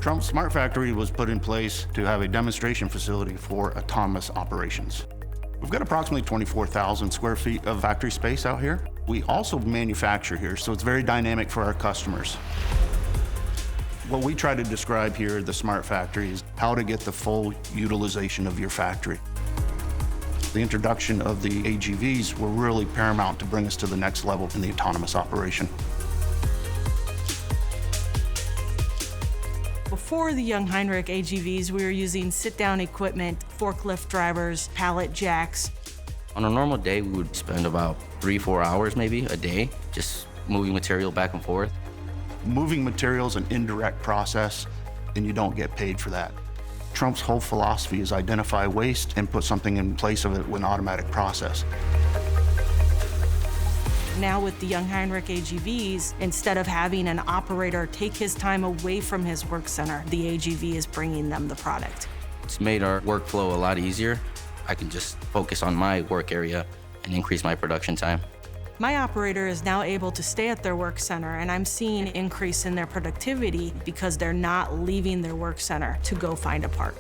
TRUMPF Smart Factory was put in place to have a demonstration facility for autonomous operations. We've got approximately 24,000 square feet of factory space out here. We also manufacture here, so it's very dynamic for our customers. What we try to describe here at the Smart Factory is how to get the full utilization of your factory. The introduction of the AGVs were really paramount to bring us to the next level in the autonomous operation. Before the Jungheinrich AGVs, we were using sit-down equipment, forklift drivers, pallet jacks. On a normal day, we would spend about 3-4 hours maybe a day just moving material back and forth. Moving material is an indirect process, and you don't get paid for that. TRUMPF's whole philosophy is identify waste and put something in place of it with an automatic process. Now with the Jungheinrich AGVs, instead of having an operator take his time away from his work center, the AGV is bringing them the product. It's made our workflow a lot easier. I can just focus on my work area and increase my production time. My operator is now able to stay at their work center, and I'm seeing an increase in their productivity because they're not leaving their work center to go find a part.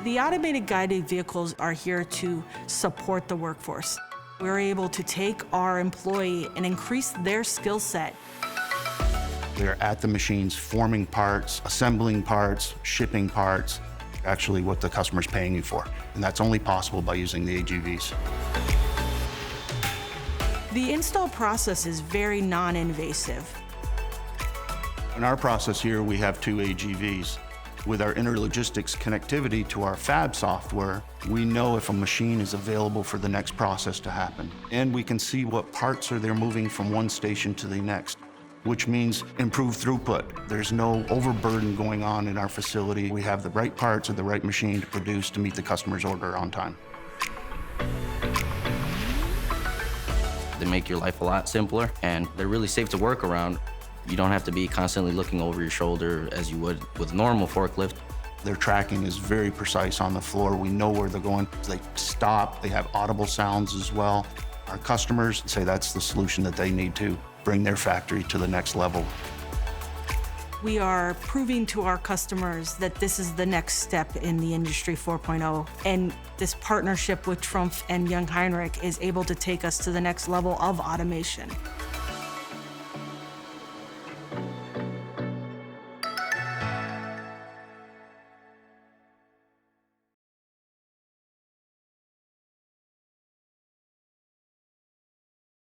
The automated guided vehicles are here to support the workforce. We're able to take our employee and increase their skill set. They're at the machines forming parts, assembling parts, shipping parts, actually what the customer's paying you for. And that's only possible by using the AGVs. The install process is very non-invasive. In our process here, we have 2 AGVs. With our interlogistics connectivity to our fab software, we know if a machine is available for the next process to happen. And we can see what parts are there moving from one station to the next, which means improved throughput. There's no overburden going on in our facility. We have the right parts at the right machine to produce to meet the customer's order on time. They make your life a lot simpler, and they're really safe to work around. You don't have to be constantly looking over your shoulder as you would with a normal forklift. Their tracking is very precise on the floor. We know where they're going. They stop, they have audible sounds as well. Our customers say that's the solution that they need to bring their factory to the next level. We are proving to our customers that this is the next step in the Industry 4.0, and this partnership with TRUMPF and Jungheinrich is able to take us to the next level of automation.